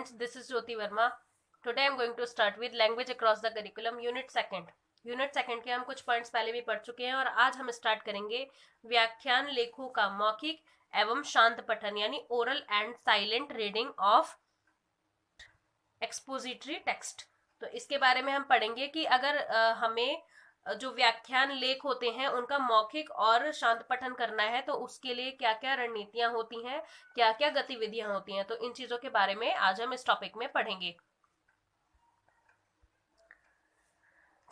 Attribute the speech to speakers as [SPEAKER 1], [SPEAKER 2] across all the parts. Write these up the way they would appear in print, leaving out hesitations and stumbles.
[SPEAKER 1] friends, this is Jyoti Verma. Today I am going to start with language across the curriculum unit second. Unit second के हम कुछ points पहले भी पढ़ चुके हैं और आज हम स्टार्ट करेंगे व्याख्यान लेखों का मौखिक एवं शांत पठन यानी oral and silent reading of expository text. तो इसके बारे में हम पढ़ेंगे कि अगर हमें जो व्याख्यान लेख होते हैं उनका मौखिक और शांत पठन करना है तो उसके लिए क्या क्या रणनीतियां होती हैं, क्या क्या गतिविधियां होती हैं। तो इन चीजों के बारे में आज हम इस टॉपिक में पढ़ेंगे।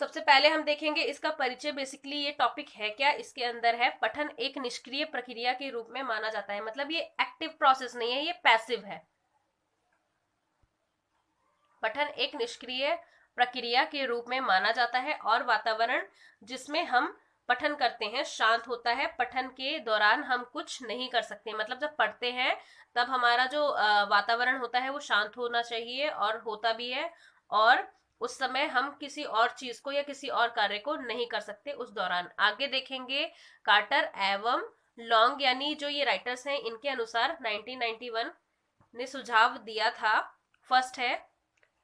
[SPEAKER 1] सबसे पहले हम देखेंगे इसका परिचय। बेसिकली ये टॉपिक है क्या, इसके अंदर है पठन एक निष्क्रिय प्रक्रिया के रूप में माना जाता है। मतलब ये एक्टिव प्रोसेस नहीं है, ये पैसिव है। पठन एक निष्क्रिय प्रक्रिया के रूप में माना जाता है और वातावरण जिसमें हम पठन करते हैं शांत होता है। पठन के दौरान हम कुछ नहीं कर सकते। मतलब जब पढ़ते हैं तब हमारा जो वातावरण होता है वो शांत होना चाहिए और होता भी है, और उस समय हम किसी और चीज को या किसी और कार्य को नहीं कर सकते उस दौरान। आगे देखेंगे कार्टर एवं लॉन्ग यानी जो ये राइटर्स हैं इनके अनुसार 1991 ने सुझाव दिया था। फर्स्ट है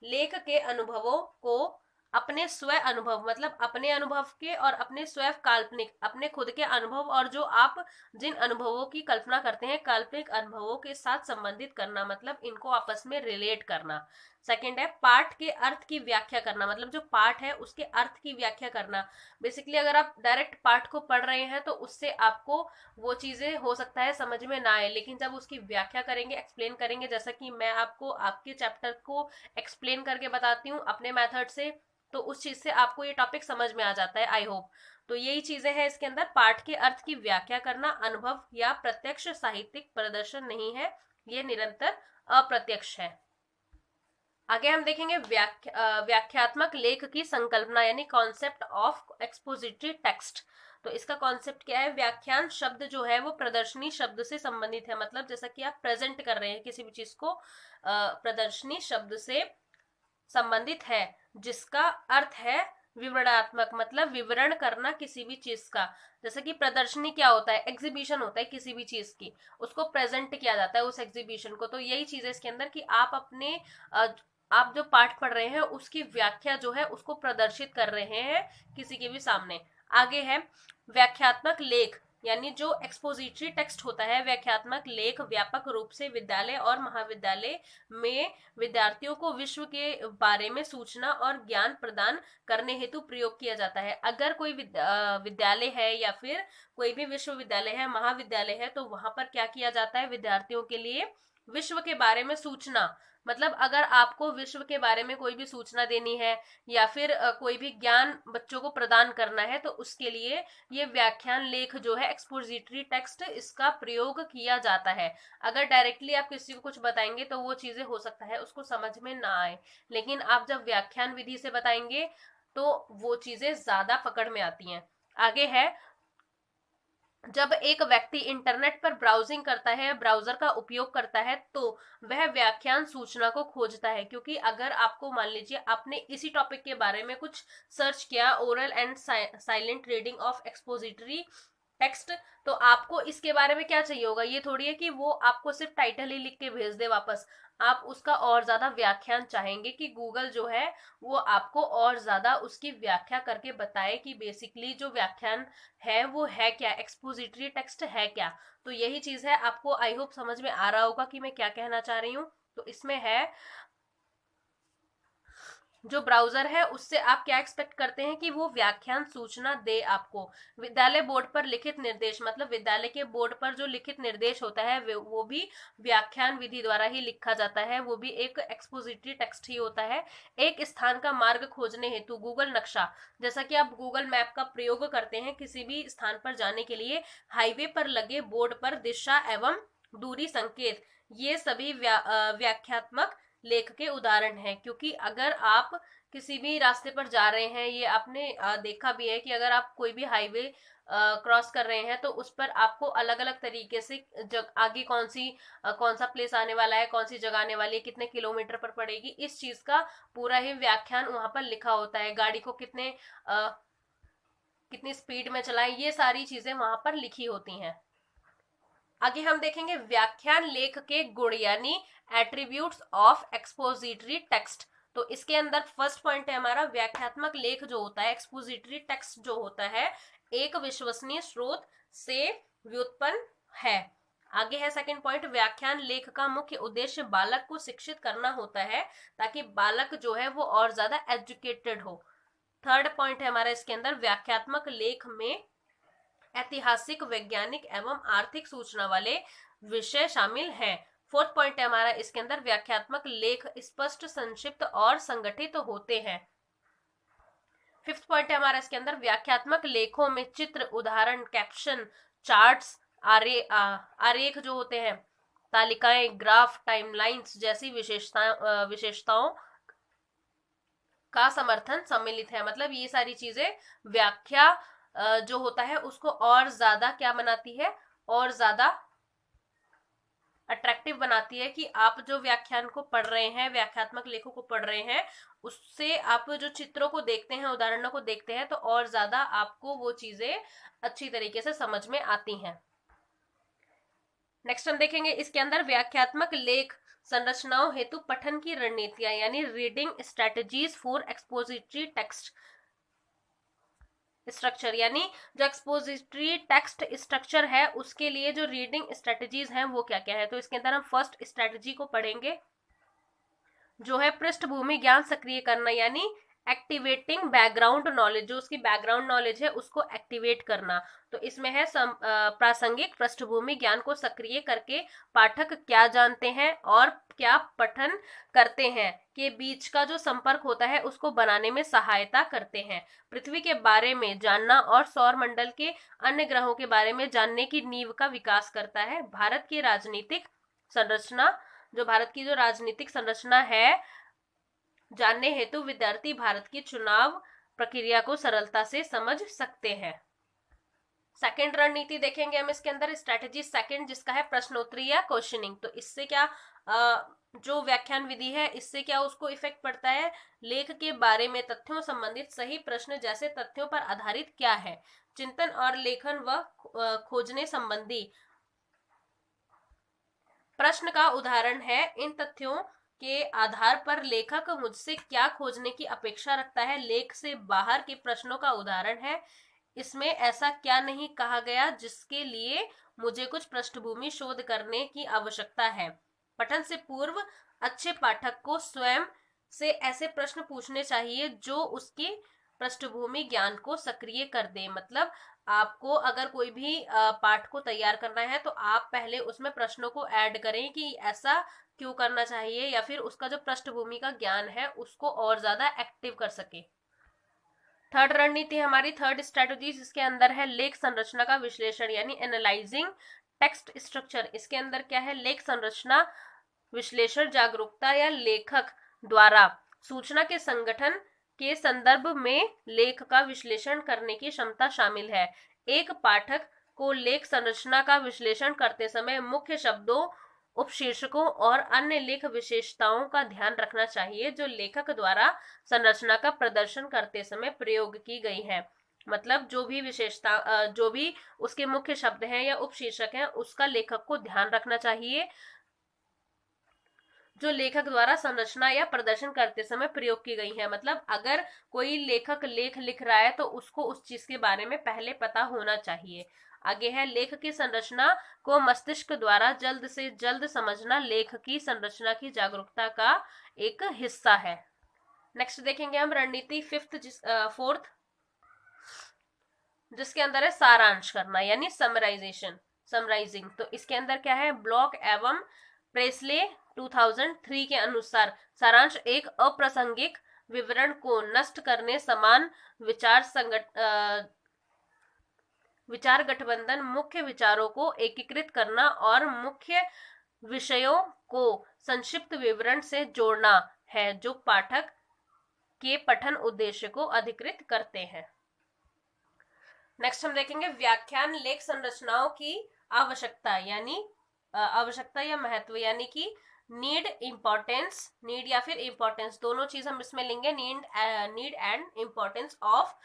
[SPEAKER 1] लेख के अनुभवों को अपने स्वयं अनुभव, मतलब अपने अनुभव के और अपने स्वयं काल्पनिक, अपने खुद के अनुभव और जो आप जिन अनुभवों की कल्पना करते हैं काल्पनिक अनुभवों के साथ संबंधित करना, मतलब इनको आपस में रिलेट करना। सेकंड है पाठ के अर्थ की व्याख्या करना, मतलब जो पाठ है उसके अर्थ की व्याख्या करना। बेसिकली अगर आप डायरेक्ट पाठ को पढ़ रहे हैं तो उससे आपको वो चीजें हो सकता है समझ में ना आए, लेकिन जब उसकी व्याख्या करेंगे, एक्सप्लेन करेंगे, जैसा कि मैं आपको आपके चैप्टर को एक्सप्लेन करके बताती हूँ अपने मेथड से, तो उस चीज से आपको ये टॉपिक समझ में आ जाता है, आई होप। तो यही चीजें हैं इसके अंदर। पाठ के अर्थ की व्याख्या करना अनुभव या प्रत्यक्ष साहित्यिक प्रदर्शन नहीं है, ये निरंतर अप्रत्यक्ष है। आगे हम देखेंगे व्याख्यात्मक लेख की संकल्पना यानी कॉन्सेप्ट ऑफ एक्सपोजिटरी टेक्स्ट। तो इसका कॉन्सेप्ट क्या है? व्याख्यान शब्द जो है वो प्रदर्शनी शब्द से संबंधित है। मतलब जैसा कि आप प्रेजेंट कर रहे हैं किसी भी चीज को, प्रदर्शनी शब्द से संबंधित है, जिसका अर्थ है विवरणात्मक, मतलब विवरण करना किसी भी चीज का। जैसे कि प्रदर्शनी क्या होता है? एग्जीबिशन होता है किसी भी चीज की, उसको प्रेजेंट किया जाता है उस एग्जीबिशन को। तो यही चीज है इसके अंदर कि आप अपने आप जो पाठ पढ़ रहे हैं उसकी व्याख्या जो है उसको प्रदर्शित कर रहे हैं किसी के भी सामने। आगे है व्याख्यात्मक लेख यानी जो एक्सपोजिटरी टेक्स्ट होता है। व्याख्यात्मक लेख व्यापक रूप से विद्यालय और महाविद्यालय में विद्यार्थियों को विश्व के बारे में सूचना और ज्ञान प्रदान करने हेतु प्रयोग किया जाता है। अगर कोई विद्यालय है या फिर कोई भी विश्वविद्यालय है, महाविद्यालय है, तो वहां पर क्या किया जाता है? विद्यार्थियों के लिए विश्व के बारे में सूचना, मतलब अगर आपको विश्व के बारे में कोई भी सूचना देनी है या फिर कोई भी ज्ञान बच्चों को प्रदान करना है तो उसके लिए ये व्याख्यान लेख जो है एक्सपोजिटरी टेक्स्ट, इसका प्रयोग किया जाता है। अगर डायरेक्टली आप किसी को कुछ बताएंगे तो वो चीजें हो सकता है उसको समझ में ना आए, लेकिन आप जब व्याख्यान विधि से बताएंगे तो वो चीजें ज्यादा पकड़ में आती हैं। आगे है जब एक व्यक्ति इंटरनेट पर ब्राउजिंग करता है, ब्राउजर का उपयोग करता है, तो वह व्याख्यान सूचना को खोजता है। क्योंकि अगर आपको मान लीजिए आपने इसी टॉपिक के बारे में कुछ सर्च किया, oral and silent reading of expository text, तो आपको इसके बारे में क्या चाहिए होगा? ये थोड़ी है कि वो आपको सिर्फ टाइटल ही लिख के भेज दे वापस। आप उसका और ज्यादा व्याख्यान चाहेंगे कि गूगल जो है वो आपको और ज्यादा उसकी व्याख्या करके बताए कि बेसिकली जो व्याख्यान है वो है क्या, एक्सपोजिटरी टेक्स्ट है क्या। तो यही चीज है। आपको आई होप समझ में आ रहा होगा कि मैं क्या कहना चाह रही हूँ। तो इसमें है जो ब्राउजर है उससे आप क्या एक्सपेक्ट करते हैं कि वो व्याख्यान सूचना दे आपको। विद्यालय बोर्ड पर लिखित निर्देश, मतलब विद्यालय के बोर्ड पर जो लिखित निर्देश होता है वो भी व्याख्यान विधि द्वारा ही लिखा जाता है, वो भी एक एक्सपोजिटरी टेक्स्ट ही होता है। एक स्थान का मार्ग खोजने हेतु गूगल नक्शा, जैसा कि आप गूगल मैप का प्रयोग करते हैं किसी भी स्थान पर जाने के लिए, हाईवे पर लगे बोर्ड पर दिशा एवं दूरी संकेत, ये सभी व्याख्यात्मक लेख के उदाहरण हैं। क्योंकि अगर आप किसी भी रास्ते पर जा रहे हैं, ये आपने देखा भी है कि अगर आप कोई भी हाईवे क्रॉस कर रहे हैं तो उस पर आपको अलग अलग तरीके से आगे कौन सा प्लेस आने वाला है, कौन सी जगह आने वाली है, कितने किलोमीटर पर पड़ेगी, इस चीज का पूरा ही व्याख्यान वहां पर लिखा होता है। गाड़ी को कितनी स्पीड में चलाएं, ये सारी चीजें वहां पर लिखी होती हैं। आगे हम देखेंगे व्याख्यान लेख के गुण यानी एट्रीब्यूट्स ऑफ एक्सपोजिटरी टेक्स्ट। तो इसके अंदर फर्स्ट पॉइंट है हमारा, व्याख्यात्मक लेख जो होता है, एक्सपोजिटरी टेक्स्ट जो होता है, एक विश्वसनीय स्रोत से व्युत्पन्न है। आगे है सेकंड पॉइंट, व्याख्यान लेख का मुख्य उद्देश्य बालक को शिक्षित करना होता है ताकि बालक जो है वो और ज्यादा एजुकेटेड हो। थर्ड पॉइंट है हमारा इसके अंदर, व्याख्यात्मक लेख में ऐतिहासिक, वैज्ञानिक एवं आर्थिक सूचना वाले विषय शामिल हैं। फोर्थ पॉइंट है हमारा इसके अंदर, व्याख्यात्मक लेख स्पष्ट, संक्षिप्त और संगठित होते हैं। फिफ्थ पॉइंट है हमारा इसके अंदर, व्याख्यात्मक लेखों में चित्र, उदाहरण, कैप्शन, चार्ट्स, आरेख जो होते हैं, तालिकाएं, ग्राफ, टाइमलाइंस जैसी विशेषताओं का समर्थन सम्मिलित है। मतलब ये सारी चीजें व्याख्या जो होता है उसको और ज्यादा क्या बनाती है, और ज्यादा अट्रैक्टिव बनाती है कि आप जो व्याख्यान को पढ़ रहे हैं, व्याख्यात्मक लेखों को पढ़ रहे हैं, उससे आप जो चित्रों को देखते हैं, उदाहरणों को देखते हैं, तो और ज्यादा आपको वो चीजें अच्छी तरीके से समझ में आती हैं। नेक्स्ट हम देखेंगे इसके अंदर, व्याख्यात्मक लेख संरचनाओं हेतु पठन की रणनीतियां यानी reading strategies for expository text structure, यानी जो एक्सपोजिटरी टेक्स्ट स्ट्रक्चर है उसके लिए जो रीडिंग स्ट्रेटजीज हैं वो क्या क्या है। तो इसके अंदर हम फर्स्ट स्ट्रेटजी को पढ़ेंगे जो है पृष्ठभूमि ज्ञान सक्रिय करना, यानी एक्टिवेटिंग बैकग्राउंड नॉलेज, जो उसकी बैकग्राउंड नॉलेज है उसको एक्टिवेट करना। तो इसमें है प्रासंगिक पृष्ठभूमि ज्ञान को सक्रिय करके पाठक क्या जानते हैं और क्या पठन करते हैं के बीच का जो संपर्क होता है उसको बनाने में सहायता करते हैं। पृथ्वी के बारे में जानना और सौर मंडल के अन्य ग्रहों के बारे में जानने की नींव का विकास करता है। भारत की राजनीतिक संरचना, जो भारत की जो राजनीतिक संरचना है जानने हेतु विद्यार्थी भारत की चुनाव प्रक्रिया को सरलता से समझ सकते हैं। सेकंड रणनीति देखेंगे हम इसके अंदर, स्ट्रेटेजी सेकंड, जिसका है प्रश्नोत्तरी या क्वेश्चनिंग। तो इससे क्या जो व्याख्यान विधि है इससे क्या उसको इफेक्ट पड़ता है, लेख के बारे में तथ्यों संबंधित सही प्रश्न जैसे तथ्यों पर आधारित क्या है, चिंतन और लेखन व खोजने संबंधी प्रश्न का उदाहरण है, इन तथ्यों के आधार पर लेखक मुझसे क्या खोजने की अपेक्षा रखता है, लेख से बाहर के प्रश्नों का उदाहरण है, इसमें ऐसा क्या नहीं कहा गया जिसके लिए मुझे कुछ पृष्ठभूमि शोध करने की आवश्यकता है। पठन से पूर्व अच्छे पाठक को स्वयं से ऐसे प्रश्न पूछने चाहिए जो उसकी पृष्ठभूमि ज्ञान को सक्रिय कर दे। मतलब आपको अगर कोई भी पाठ को तैयार करना है तो आप पहले उसमें प्रश्नों को ऐड करें कि ऐसा क्यों करना चाहिए, या फिर उसका जो पृष्ठभूमि का ज्ञान है उसको और ज्यादा एक्टिव कर सके। थर्ड रणनीति हमारी, थर्ड स्ट्रेटजी, जिसके अंदर है लेख संरचना का विश्लेषण यानी एनालाइजिंग टेक्स्ट स्ट्रक्चर। इसके अंदर क्या है, लेख संरचना विश्लेषण, जागरूकता या लेखक द्वारा सूचना के संगठन के संदर्भ में लेख का विश्लेषण करने की क्षमता शामिल है। एक पाठक को लेख संरचना का विश्लेषण करते समय मुख्य शब्दों, उपशीर्षकों और अन्य लेख विशेषताओं का ध्यान रखना चाहिए जो लेखक द्वारा संरचना का प्रदर्शन करते समय प्रयोग की गई है। मतलब जो भी विशेषता, जो भी उसके मुख्य शब्द हैं या उपशीर्षक हैं उसका लेखक को ध्यान रखना चाहिए जो लेखक द्वारा संरचना या प्रदर्शन करते समय प्रयोग की गई है। मतलब अगर कोई लेखक लेख लिख रहा है तो उसको उस चीज के बारे में पहले पता होना चाहिए। आगे है, लेख की संरचना को मस्तिष्क द्वारा जल्द से जल्द समझना लेख की संरचना की जागरूकता का एक हिस्सा है। नेक्स्ट देखेंगे हम रणनीति फोर्थ, जिसके अंदर है सारांश करना यानी समराइजिंग। तो इसके अंदर क्या है, ब्लॉक एवं प्रेसले 2003 के अनुसार सारांश एक अप्रासंगिक विवरण को नष्ट करने, समान विचार गठबंधन, मुख्य विचारों को एकीकृत करना और मुख्य विषयों को संक्षिप्त विवरण से जोड़ना है जो पाठक के पठन उद्देश्य को अधिकृत करते हैं। नेक्स्ट हम देखेंगे व्याख्यान लेख संरचनाओं की आवश्यकता या महत्व, यानी कि नीड या फिर इम्पोर्टेंस, दोनों चीज हम इसमें लेंगे, need and importance of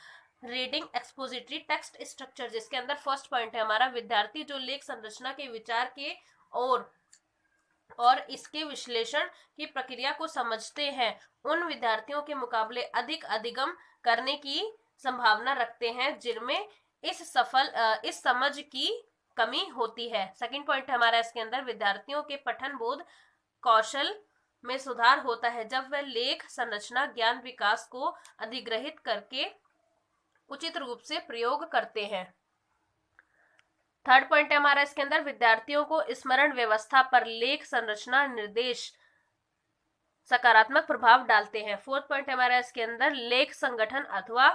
[SPEAKER 1] reading expository text structure, जिसके अंदर फर्स्ट पॉइंट है हमारा, विद्यार्थी जो लेख संरचना के विचार के और इसके विश्लेषण की प्रक्रिया को समझते हैं उन विद्यार्थियों के मुकाबले अधिक अधिगम करने की संभावना रखते हैं जिनमें इस समझ की कमी होती है। सेकंड पॉइंट है हमारा इसके अंदर, विद्यार्थियों के पठन बोध कौशल में सुधार होता है जब वह लेख संरचना ज्ञान विकास को अधिग्रहित करके उचित रूप से प्रयोग करते हैं। थर्ड पॉइंट है हमारा इसके अंदर, विद्यार्थियों को स्मरण व्यवस्था पर लेख संरचना निर्देश सकारात्मक प्रभाव डालते हैं। फोर्थ पॉइंट है हमारा इसके अंदर, लेख संगठन अथवा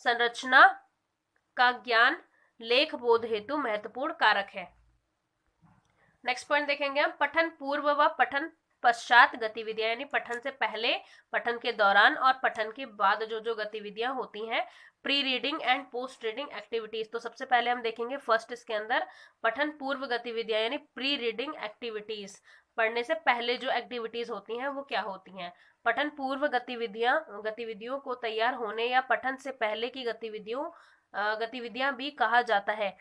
[SPEAKER 1] संरचना का ज्ञान लेख बोध हेतु महत्वपूर्ण कारक है। नेक्स्ट पॉइंट देखेंगे हम, पठन पूर्व व पठन पश्चात गतिविधियां, यानी पठन से पहले, पठन के दौरान और पठन के बाद जो गतिविधियां होती हैं, pre reading and post reading activities. तो सबसे पहले हम देखेंगे फर्स्ट इसके अंदर पठन पूर्व गतिविधियां यानी प्री रीडिंग एक्टिविटीज, पढ़ने से पहले जो एक्टिविटीज होती हैं वो क्या होती हैं। पठन पूर्व गतिविधियों को तैयार होने या पठन से पहले की गतिविधियां भी कहा जाता है।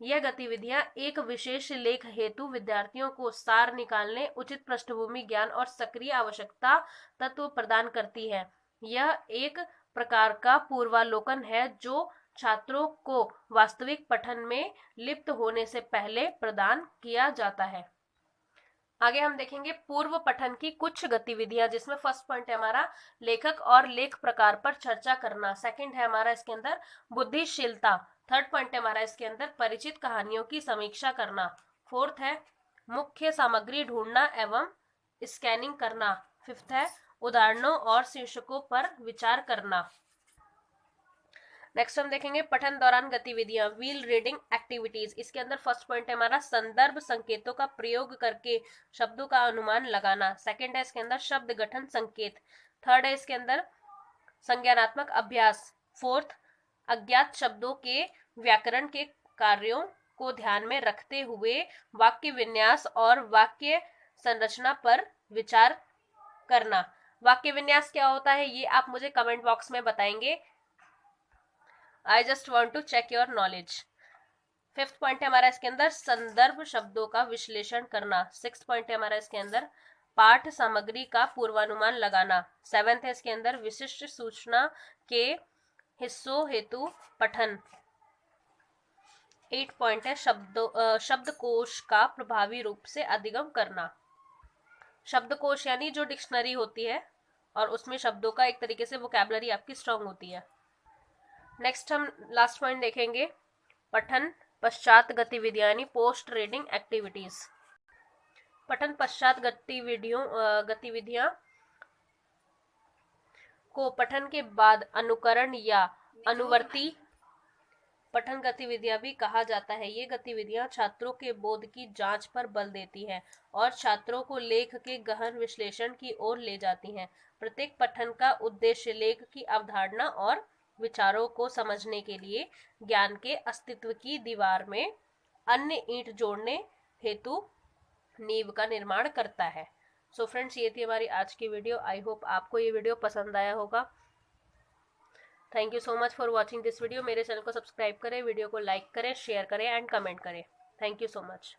[SPEAKER 1] यह गतिविधियां एक विशेष लेख हेतु विद्यार्थियों को सार निकालने, उचित पृष्ठभूमि ज्ञान और सक्रिय आवश्यकता तत्व प्रदान करती है। यह एक प्रकार का पूर्वालोकन है जो छात्रों को वास्तविक पठन में लिप्त होने से पहले प्रदान किया जाता है। आगे हम देखेंगे पूर्व पठन की कुछ गतिविधियां, जिसमें फर्स्ट पॉइंट है हमारा लेखक और लेख प्रकार पर चर्चा करना। सेकंड है हमारा इसके अंदर बुद्धिशीलता। थर्ड पॉइंट है हमारा इसके अंदर परिचित कहानियों की समीक्षा करना। फोर्थ है मुख्य सामग्री ढूंढना एवं स्कैनिंग करना। फिफ्थ है उदाहरणों और शीर्षकों पर विचार करना। नेक्स्ट हम देखेंगे पठन दौरान गतिविधियां, व्हील रीडिंग एक्टिविटीज। इसके अंदर फर्स्ट पॉइंट है हमारा संदर्भ संकेतों का प्रयोग करके शब्दों का अनुमान लगाना। सेकंड है इसके अंदर शब्द गठन संकेत। थर्ड है इसके अंदर संज्ञानात्मक अभ्यास। फोर्थ अज्ञात शब्दों के व्याकरण के कार्यों को ध्यान में रखते हुए वाक्य विन्यास और वाक्य संरचना पर विचार करना। वाक्य विन्यास क्या होता है ये आप मुझे कमेंट बॉक्स में बताएंगे। I just want to check your knowledge। Fifth point है हमारा इसके अंदर संदर्भ शब्दों का विश्लेषण करना। सिक्स्थ पॉइंट है हमारा इसके अंदर पाठ सामग्री का पूर्वानुमान लगाना। सेवेंथ है इसके अंदर विशिष्ट सूचना के हिस्सों हेतु पठन। 8 पॉइंट है शब्दकोश का प्रभावी रूप से अधिगम करना। शब्दकोश यानी जो डिक्शनरी होती है और उसमें शब्दों का एक तरीके से वोकैबुलरी आपकी स्ट्रांग होती है। नेक्स्ट हम लास्ट पॉइंट देखेंगे पठन पश्चात गतिविधियां यानी पोस्ट रीडिंग एक्टिविटीज। पठन पश्चात गतिविधियां को पठन के बाद अनुकरण या अनुवर्ती पठन गतिविधियां भी कहा जाता है। ये गतिविधियां छात्रों के बोध की जांच पर बल देती हैं और छात्रों को लेख के गहन विश्लेषण की ओर ले जाती हैं। प्रत्येक पठन का उद्देश्य लेख की अवधारणा और विचारों को समझने के लिए ज्ञान के अस्तित्व की दीवार में अन्य ईंट जोड़ने हेतु नींव का निर्माण करता है। सो फ्रेंड्स, ये थी हमारी आज की वीडियो। आई होप आपको ये वीडियो पसंद आया होगा। Thank you so much for watching this video. मेरे चैनल को सब्सक्राइब करें, वीडियो को लाइक करें, शेयर करें एंड कमेंट करें। Thank you so much.